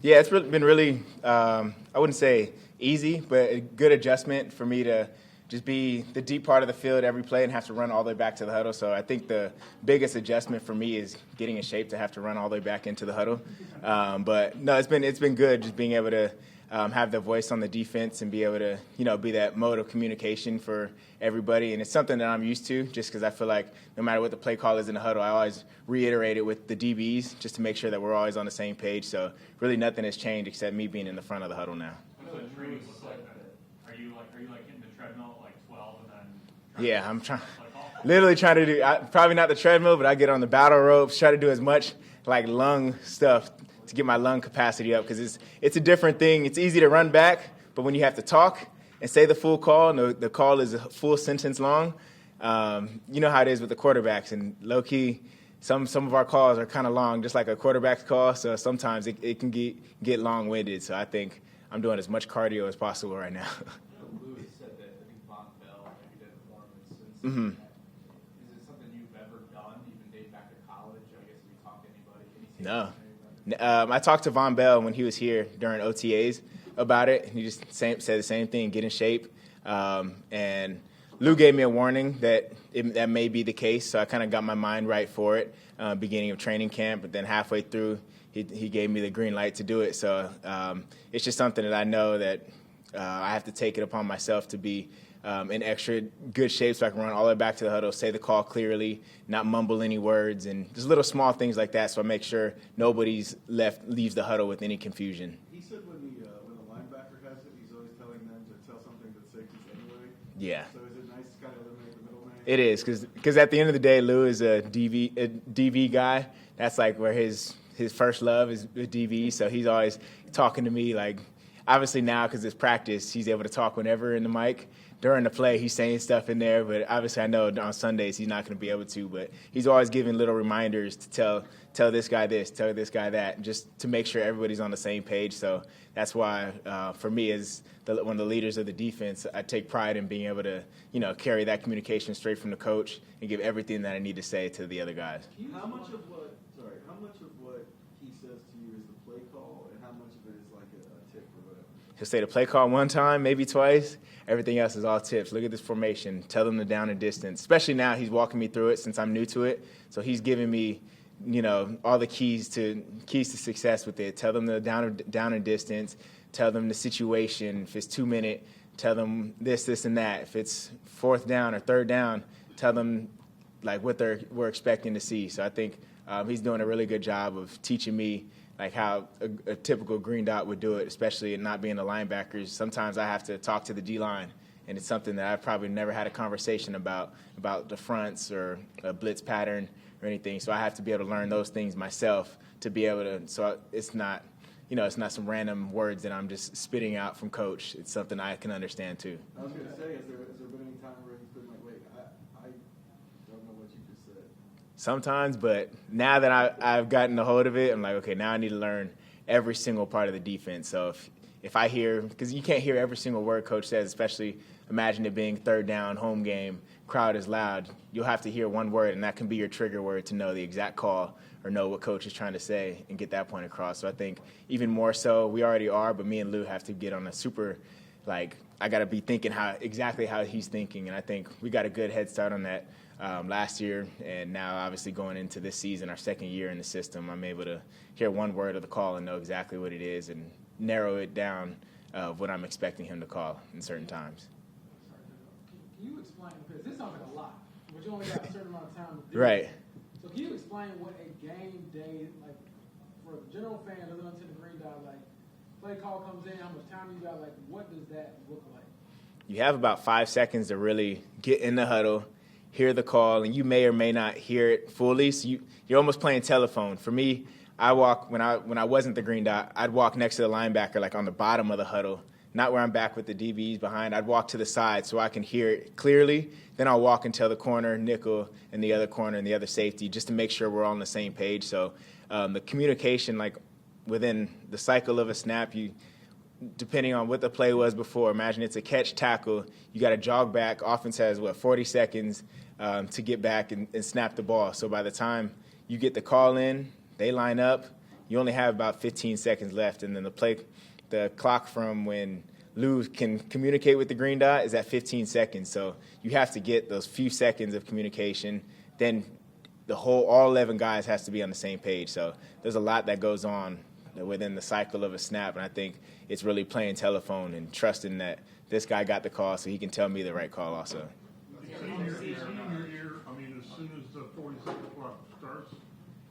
Yeah, it's been really, I wouldn't say easy, but a good adjustment for me to just be the deep part of the field every play and have to run all the way back to the huddle. So I think the biggest adjustment for me is getting in shape to have to run all the way back into the huddle. But no, it's been good just being able to have the voice on the defense and be able to, be that mode of communication for everybody. And it's something that I'm used to just because I feel like no matter what the play call is in the huddle, I always reiterate it with the DBs just to make sure that we're always on the same page. So really nothing has changed except me being in the front of the huddle now. What does the training look like? Are you hitting the treadmill at like 12 and then? Yeah, I'm literally trying to do, probably not the treadmill, but I get on the battle ropes, try to do as much like lung stuff to get my lung capacity up because it's a different thing. It's easy to run back, but when you have to talk and say the full call, and the call is a full sentence long, you know how it is with the quarterbacks. And low-key, some of our calls are kind of long, just like a quarterback's call, so sometimes it can get long-winded. So I think I'm doing as much cardio as possible right now. Lewis said that I think Von Bell maybe did it for him since. Mm-hmm. Is it something you've ever done, even dating back to college? I guess if you talk to anybody. No. I talked to Von Bell when he was here during OTAs about it. He just said the same thing, get in shape. And Lou gave me a warning that that may be the case, so I kind of got my mind right for it beginning of training camp. But then halfway through, he gave me the green light to do it. So it's just something that I know that I have to take it upon myself to be in extra good shape so I can run all the way back to the huddle, say the call clearly, not mumble any words, and just little small things like that so I make sure nobody's leaves the huddle with any confusion. He said when the linebacker has it, he's always telling them to tell something that safeties anyway. Yeah. So is it nice to kind of eliminate the middleman? It is, because at the end of the day, Lou is a DV guy. That's like where his first love is with DV, so he's always talking to me. Like, obviously now because it's practice, he's able to talk whenever in the mic. During the play, he's saying stuff in there, but obviously I know on Sundays he's not going to be able to. But he's always giving little reminders to tell this guy this, tell this guy that, just to make sure everybody's on the same page. So that's why, for me, as one of the leaders of the defense, I take pride in being able to, carry that communication straight from the coach and give everything that I need to say to the other guys. How much of what he says to you is the play call, and how much of it is like a tip or whatever? He'll say the play call one time, maybe twice. Everything else is all tips. Look at this formation. Tell them the down and distance. Especially now, he's walking me through it since I'm new to it. So he's giving me, all the keys to success with it. Tell them the down and distance. Tell them the situation. If it's 2 minute, tell them this, and that. If it's fourth down or third down, tell them like what we're expecting to see. So I think he's doing a really good job of teaching me like how a typical green dot would do it, especially in not being the linebackers. Sometimes I have to talk to the D-line, and it's something that I've probably never had a conversation about the fronts or a blitz pattern or anything. So I have to be able to learn those things myself to be able to, so it's not, it's not some random words that I'm just spitting out from coach. It's something I can understand too. I was going to say, has there been any time where he's been like, wait, I don't know what you just said? Sometimes, but now that I've gotten a hold of it, I'm like, okay, now I need to learn every single part of the defense. So if I hear, because you can't hear every single word coach says, especially imagine it being third down, home game, crowd is loud, you'll have to hear one word, and that can be your trigger word to know the exact call or know what coach is trying to say and get that point across. So I think even more so, we already are, but me and Lou have to get on a super, like, I got to be thinking exactly how he's thinking, and I think we got a good head start on that last year, and now obviously going into this season, our second year in the system, I'm able to hear one word of the call and know exactly what it is and narrow it down of what I'm expecting him to call in certain times. Can you explain, because this sounds like a lot, but you only got a certain amount of time to do Right. it. So can you explain what a game day, like, for a general fan listening to the green dot, like, play call comes in, how much time you got, like, what does that look like? You have about 5 seconds to really get in the huddle, hear the call, and you may or may not hear it fully. So you're almost playing telephone. For me, I walk when I wasn't the green dot, I'd walk next to the linebacker, like on the bottom of the huddle, not where I'm back with the DBs behind. I'd walk to the side so I can hear it clearly. Then I'll walk and tell the corner, nickel, and the other corner and the other safety just to make sure we're all on the same page. So the communication, like within the cycle of a snap, depending on what the play was before, imagine it's a catch tackle, you got to jog back. Offense has, 40 seconds to get back and snap the ball. So by the time you get the call in, they line up, you only have about 15 seconds left, and then the clock from when Lou can communicate with the green dot is at 15 seconds. So you have to get those few seconds of communication. Then all 11 guys has to be on the same page. So there's a lot that goes on within the cycle of a snap, and I think it's really playing telephone and trusting that this guy got the call so he can tell me the right call also. Senior year, I mean, as soon as the 40-second clock starts,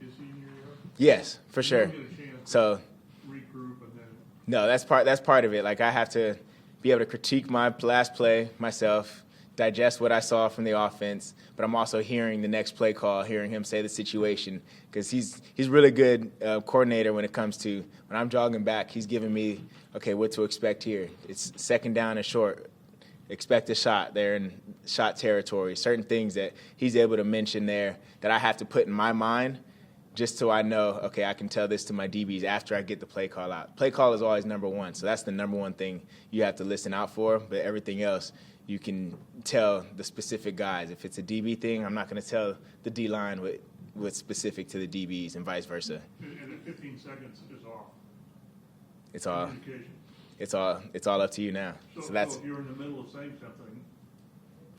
is senior year? Yes, for sure. You don't get a chance So to regroup and then. no, that's part of it. Like, I have to be able to critique my last play myself, digest what I saw from the offense, but I'm also hearing the next play call, hearing him say the situation, because he's really good coordinator when it comes to when I'm jogging back. He's giving me, okay, what to expect here. It's second down and short. Expect a shot there in shot territory. Certain things that he's able to mention there that I have to put in my mind just so I know, okay, I can tell this to my DBs after I get the play call out. Play call is always number one, so that's the number one thing you have to listen out for, but everything else you can tell the specific guys. If it's a DB thing, I'm not going to tell the D-line what's specific to the DBs and vice versa. And the 15 seconds is off. It's all Communication. it's all up to you now. So that's if you're in the middle of saying something.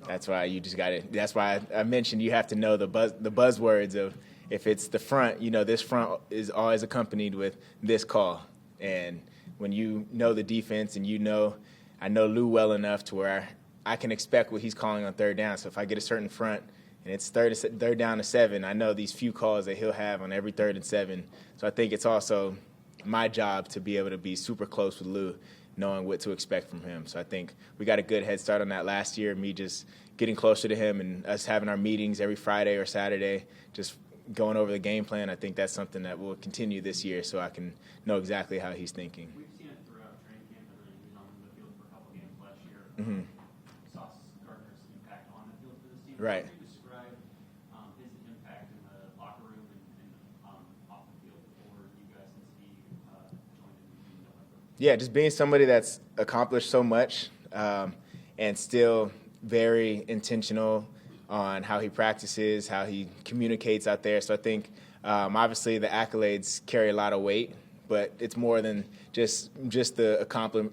That's why you just got it. That's why I mentioned you have to know the buzzwords of if it's the front, this front is always accompanied with this call. And when you know the defense and I know Lou well enough to where I can expect what he's calling on third down. So if I get a certain front and it's third down to 7, I know these few calls that he'll have on every 3rd and 7. So I think it's also my job to be able to be super close with Lou, knowing what to expect from him. So I think we got a good head start on that last year, me just getting closer to him and us having our meetings every Friday or Saturday, just going over the game plan. I think that's something that will continue this year so I can know exactly how he's thinking. We've seen it throughout training camp, and then he was on the field for a couple games last year. Mm-hmm. Sauce Gardner's impact on the field for this team. Right. How would you describe his impact in the locker room and off the field before you guys since he joined in November? Yeah, just being somebody that's accomplished so much and still very intentional on how he practices, how he communicates out there. So I think obviously the accolades carry a lot of weight, but it's more than just the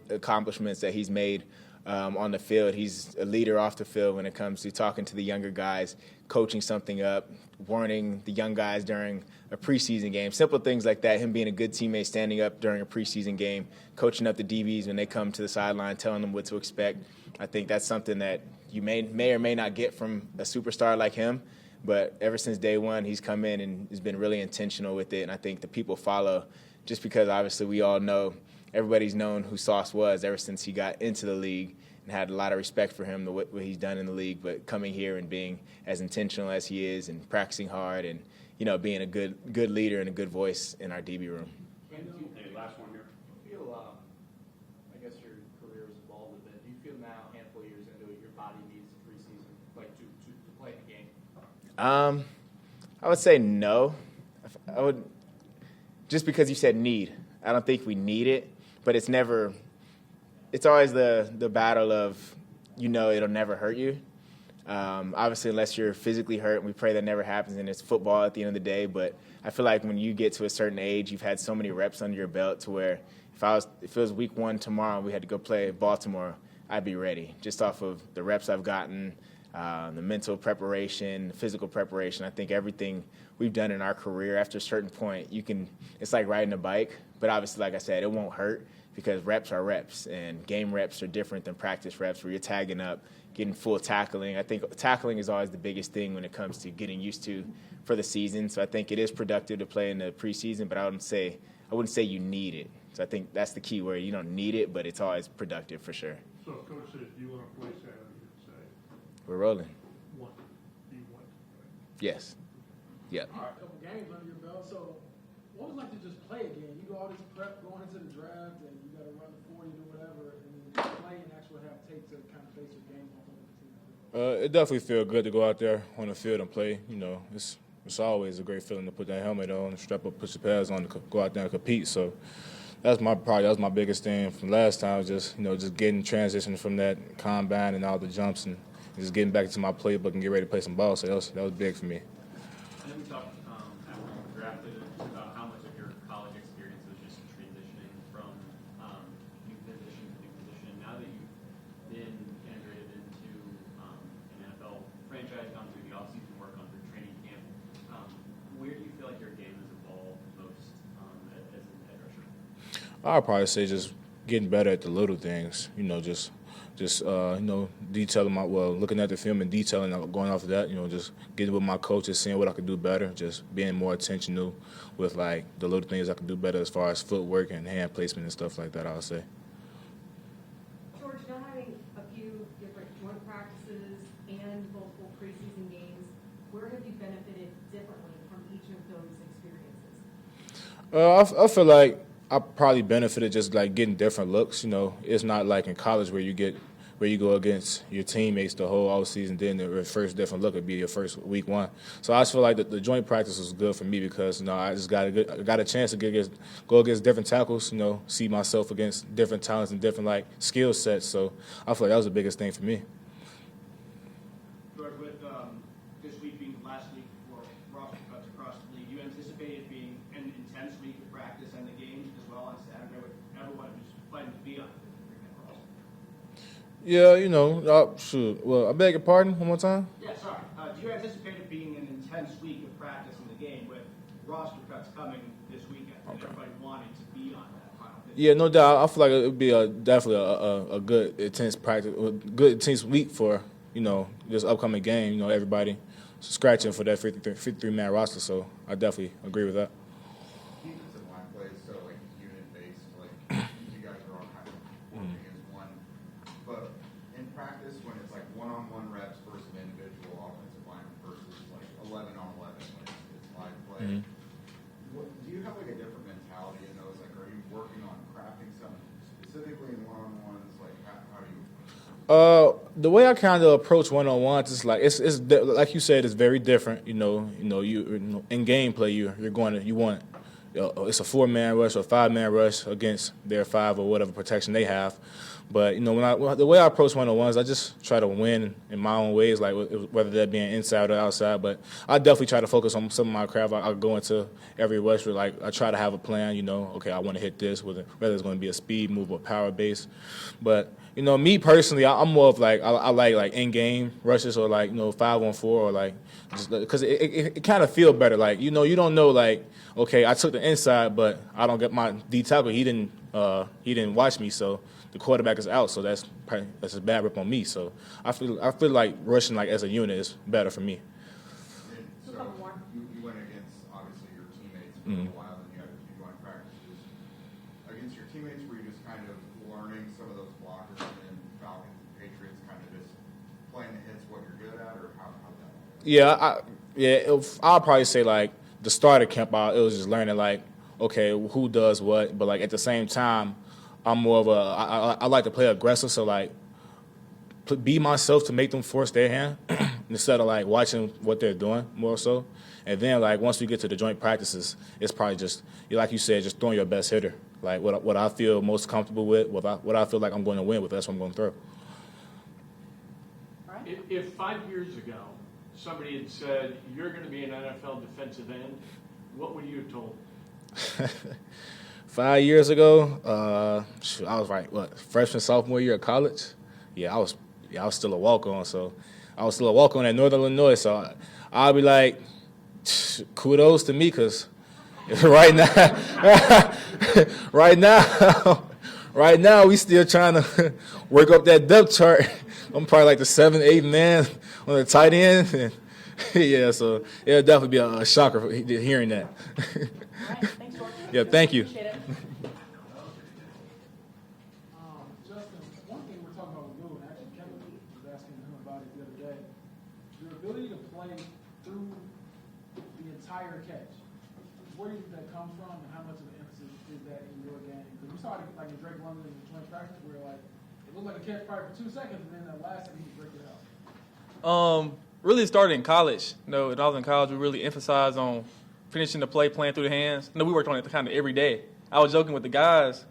accomplishments that he's made on the field. He's a leader off the field when it comes to talking to the younger guys, coaching something up, warning the young guys during a preseason game, simple things like that, him being a good teammate, standing up during a preseason game, coaching up the DBs when they come to the sideline, telling them what to expect. I think that's something that you may or may not get from a superstar like him, but ever since day one, he's come in and has been really intentional with it, and I think the people follow just because obviously we all know, everybody's known who Sauce was ever since he got into the league and had a lot of respect for him, what he's done in the league, but coming here and being as intentional as he is and practicing hard and, being a good leader and a good voice in our DB room. Hey, last one here. Do you feel, I guess your career has evolved a bit. Do you feel now, a handful of years into it, your body needs preseason, like to play the game? I would say no. I would, just because you said need. I don't think we need it, but it's always the battle of, it'll never hurt you. Obviously, unless you're physically hurt, and we pray that never happens, and it's football at the end of the day. But I feel like when you get to a certain age, you've had so many reps under your belt to where if it was week 1 tomorrow and we had to go play Baltimore, I'd be ready just off of the reps I've gotten, the mental preparation, the physical preparation. I think everything we've done in our career, after a certain point, it's like riding a bike. But obviously, like I said, it won't hurt because reps are reps, and game reps are different than practice reps where you're tagging up, getting full tackling. I think tackling is always the biggest thing when it comes to getting used to for the season. So I think it is productive to play in the preseason, but I wouldn't say you need it. So I think that's the key where you don't need it, but it's always productive for sure. So if Coach says, do you want to play Saturday? You'd say, We're rolling. want. Do you want? Yes. Yep. All right, a couple games under your belt. So, what was it like to just play a game? You do all this prep going into the draft, and you got to run the 40, do whatever, and then you play and actually have tape to kind of base your game off of the team. It definitely feels good to go out there on the field and play. It's always a great feeling to put that helmet on, strap up, put your pads on, to go out there and compete. So that was my biggest thing from last time. Just getting transition from that combine and all the jumps and just getting back into my playbook and get ready to play some ball. So that was big for me. And then we talked after you were drafted about how much of your college I'd probably say just getting better at the little things. Detailing looking at the film and detailing, going off of that. Just getting with my coaches, seeing what I could do better. Just being more intentional with like the little things I could do better as far as footwork and hand placement and stuff like that. I would say. George, now having a few different joint practices and multiple preseason games, where have you benefited differently from each of those experiences? I feel like I probably benefited just like getting different looks. It's not like in college where you go against your teammates the whole all season. Then the first different look would be your first week one. So I just feel like the joint practice was good for me because I just got a chance to go against different tackles. See myself against different talents and different like skill sets. So I feel like that was the biggest thing for me. George, with this week being the last week before roster cuts across the league, you anticipate it being an intense week of practice and the games as well on Saturday with everyone who's planning to be on the roster? Yeah, shoot. Well, I beg your pardon one more time? Yeah, sorry. Do you anticipate it being an intense week of practice in the game with roster cuts coming this weekend and everybody wanting to be on that final pitch? Yeah, no doubt. I feel like it would be definitely a good intense practice, a good intense week for this upcoming game. Everybody scratching for that 53-man roster. So I definitely agree with that. Defensive line plays so like unit based, like you guys are all kind of working as one. But in practice, when it's like one-on-one reps versus an individual offensive lineman versus like 11-on-11, when it's live play, do you have like a different mentality in those? Like, are you working on crafting something specifically in one-on-ones? Like, how do you? The way I kind of approach one-on-ones is like it's like you said, it's very different. You in gameplay you want it's a 4-man rush or a 5-man rush against their 5 or whatever protection they have. But the way I approach one-on-ones, I just try to win in my own ways, like whether that being inside or outside. But I definitely try to focus on some of my craft. I go into every rush with like I try to have a plan. Okay, I want to hit this, whether it's going to be a speed move or power base. But me personally, I'm more of like I like in-game rushes or like 5-on-4 or like just because it kind of feel better. Like you don't know like okay, I took the inside, but I don't get my D tackle. He didn't watch me, so the quarterback is out. So that's a bad rip on me. So I feel like rushing like as a unit is better for me. So you went against obviously your teammates for a while, and you had a few joint practices against your teammates. Were you just kind of learning some of those blockers, and then Falcons and Patriots kind of just playing the hits what you're good at, or how that? Yeah, I'll probably say like the start of camp out, it was just learning like okay who does what, but like at the same time I'm more of I like to play aggressive, so like be myself to make them force their hand instead of like watching what they're doing more so. And then like once we get to the joint practices, it's probably just like you said, just throwing your best hitter, like what I feel most comfortable with, what I feel like I'm going to win with. That's what I'm going to throw. If 5 years ago somebody had said you're going to be an NFL defensive end, what would you have told? 5 years ago, I was freshman, sophomore year of college. I was still a walk-on. So I was still a walk-on at Northern Illinois. So I'll be like, kudos to me, because right now we still trying to work up that depth chart. I'm probably like the 7th, 8th man on the tight end. And yeah, so it'll definitely be a shocker hearing that. All right, thanks, George. Yeah, thank you. Appreciate it. Justin, one thing we're talking about with Lou, and actually Kevin was asking him about it the other day, your ability to play through the entire catch. Where do you think that comes from, and how much of an emphasis is that in your game? Because we saw it like in Drake London in the joint practice where like it looked like a catch probably for 2 seconds, and then that last second he break it out. Really started in college. When I was in college, we really emphasized on finishing the play, playing through the hands. We worked on it kind of every day. I was joking with the guys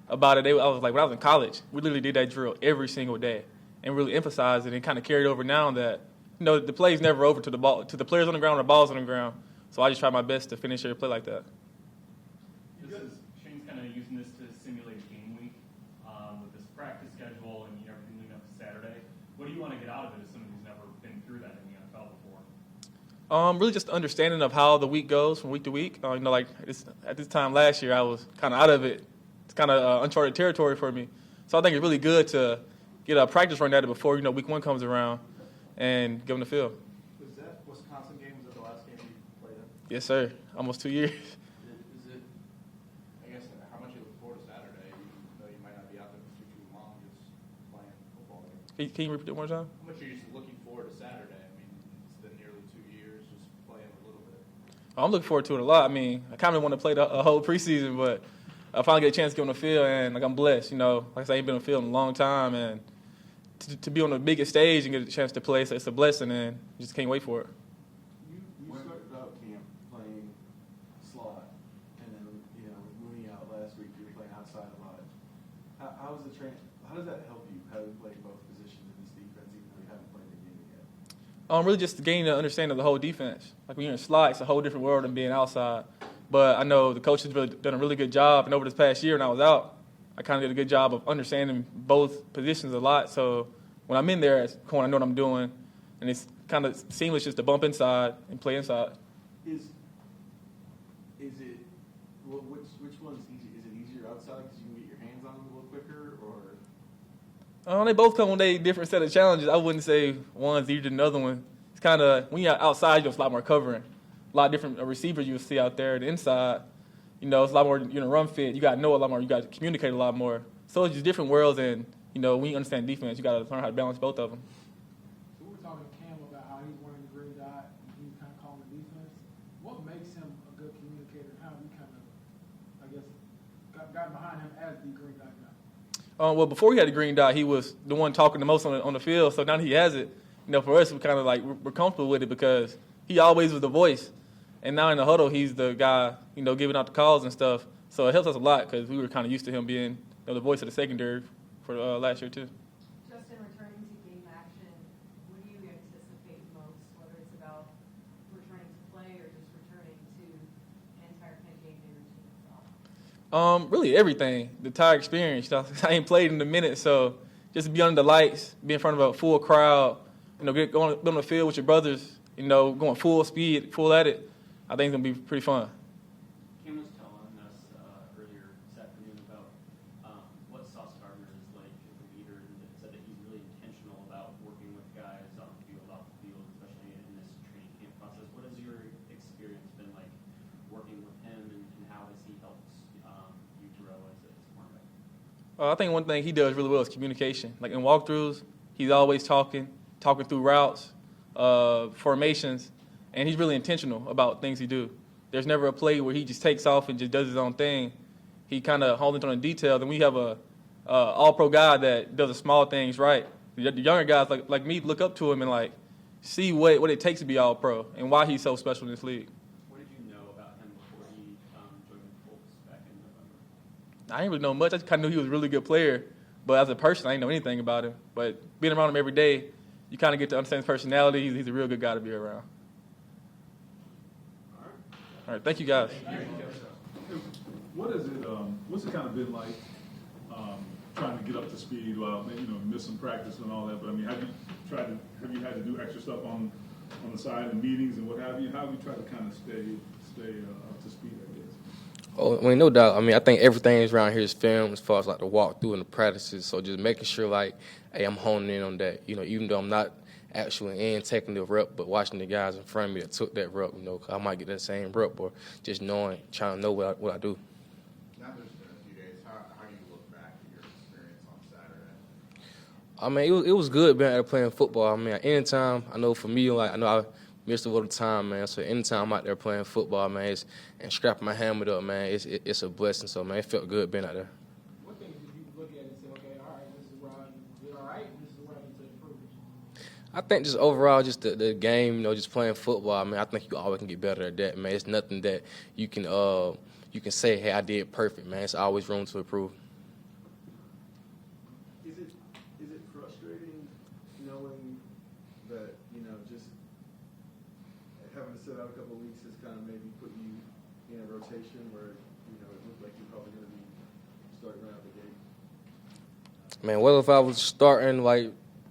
about it. I was like, when I was in college, we literally did that drill every single day and really emphasized it, and kind of carried over now that, the play's never over to the players on the ground or the balls on the ground. So I just try my best to finish every play like that. Shane's kind of using this to simulate game week with this practice schedule and everything leading up to Saturday. What do you want to get out of it as someone who's never been through that in the NFL before? Really just understanding of how the week goes from week to week. Like at this time last year, I was kind of out of it it's kind of uncharted territory for me. So I think it's really good to get a practice run at it before week 1 comes around and get on the field. Was that Wisconsin game? Was that the last game you played in? Yes, sir. Almost 2 years. Is it? I guess how much you look forward to Saturday, even though you might not be out there for too long, just playing football game. Can you repeat it one more time? How much are you just looking forward to Saturday? I mean, it's been nearly 2 years just playing a little bit. I'm looking forward to it a lot. I mean, I kind of want to play the whole preseason, but I finally get a chance to get on the field, and I'm blessed. Like I said, I ain't been on the field in a long time, and to be on the biggest stage and get a chance to play, so it's a blessing, and just can't wait for it. You started out camp playing slot, and then with Mooney out last week, you were playing outside a lot. How does that help you having played both positions in this defense, even though you haven't played the game yet? Really just gaining an understanding of the whole defense. Like when you're in slot, it's a whole different world than being outside. But I know the coach has done a really good job, and over this past year when I was out, I kind of did a good job of understanding both positions a lot. So when I'm in there as corner, I know what I'm doing, and it's kind of seamless just to bump inside and play inside. Is it which one's easier? Is it easier outside because you can get your hands on them a little quicker, or? They both come with a different set of challenges. I wouldn't say one's easier than the other one. It's kind of, when you're outside, you have a lot more covering. A lot of different receivers you'll see out there. The inside, it's a lot more, run fit. You got to know a lot more. You got to communicate a lot more. So it's just different worlds, and, when you understand defense, you got to learn how to balance both of them. So we were talking to Cam about how he's wearing the green dot and he's kind of calling the defense. What makes him a good communicator, and how have you kind of, I guess, got behind him as the green dot guy? Well, before he had the green dot, he was the one talking the most on the field. So now that he has it, for us, we're kind of like we're comfortable with it because he always was the voice. And now in the huddle, he's the guy, giving out the calls and stuff. So it helps us a lot because we were kind of used to him being the voice of the secondary for last year too. Just in returning to game action, what do you anticipate most, whether it's about returning to play or just returning to an entire kind of game day routine itself? Really everything, the entire experience. I ain't played in a minute, so just to be under the lights, be in front of a full crowd, get on the field with your brothers, going full speed, full at it. I think it's going to be pretty fun. Kim was telling us earlier this afternoon about what Sauce Gardner is like as a leader, and said that he's really intentional about working with guys on the field, off the field, especially in this training camp process. What has your experience been like working with him, and how has he helped you grow as a cornerback? I think one thing he does really well is communication. Like in walkthroughs, he's always talking through routes, formations, and he's really intentional about things he do. There's never a play where he just takes off and just does his own thing. He kind of holds into the details, and we have a all-pro guy that does the small things right. The younger guys like me look up to him and see what it takes to be all-pro and why he's so special in this league. What did you know about him before he joined the Colts back in November? I didn't really know much. I just kind of knew he was a really good player, but as a person, I didn't know anything about him. But being around him every day, you kind of get to understand his personality. He's a real good guy to be around. All right, thank you guys. What is it? What's it kind of been like trying to get up to speed? Well, miss some practice and all that. But I mean, have you had to do extra stuff on the side in meetings and what have you? How have you tried to kind of stay up to speed? I guess. Oh, I mean, no doubt. I mean, I think everything around here is filmed as far as the walkthrough and the practices. So just making sure hey, I'm honing in on that. Even though I'm not actually in taking the rep, but watching the guys in front of me that took that rep, 'cause I might get that same rep, or just trying to know what I do. Now there's been a few days. How do you look back at your experience on Saturday? I mean, it was good being out there playing football. I mean, anytime, I know for me, I know I missed a little time, man. So anytime I'm out there playing football, man, and strapping my helmet up, man, it's a blessing. So, man, it felt good being out there. What things did you look at and say, okay, all right, this is where I did all right, and this is where I need to improve? I think just overall, just the game, just playing football. I mean, I think you always can get better at that, man. It's nothing that you can say, hey, I did perfect, man. It's always room to improve. Is it frustrating knowing that just having to sit out a couple of weeks has kind of maybe put you in a rotation where it looked like you're probably going to be starting right out the gate? Man, what if I was starting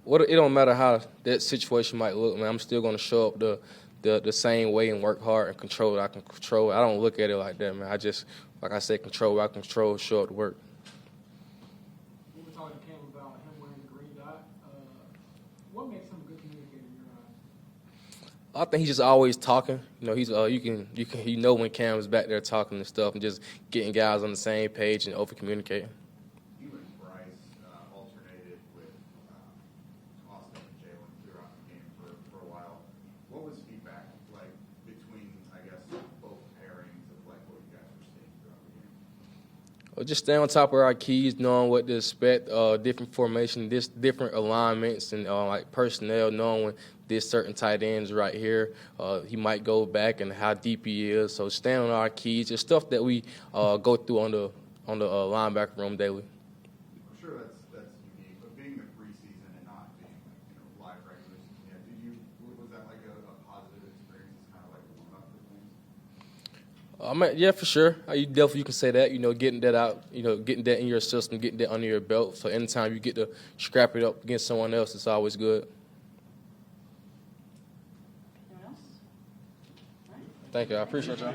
it don't matter how that situation might look, man. I'm still going to show up the same way and work hard and control what I can control. I don't look at it like that, man. I just like I said, control what I control, show up to work. We were talking to Cam about him wearing the green dot. What makes him a good communicator in your eyes? I think he's just always talking. You know, he's you know when Cam's back there talking and stuff, and just getting guys on the same page and over communicating. You and Bryce alternated with Austin and Jalen throughout the game for a while. What was feedback like between, I guess, both pairings of like what you guys were seeing throughout the game? Well, just stay on top of our keys, knowing what to expect, different formation, different alignments, and like personnel, knowing when this certain tight end's right here, he might go back and how deep he is. So staying on our keys, just stuff that we go through on the linebacker room daily. I'm sure that's unique, but being the preseason and not being live regular season yet, was that like a positive experience? It's kind of like a warm up for things. Yeah, for sure. You can say that. Getting that out. Getting that in your system, getting that under your belt. So anytime you get to scrap it up against someone else, it's always good. Anyone else? All right. Thank you. I appreciate y'all.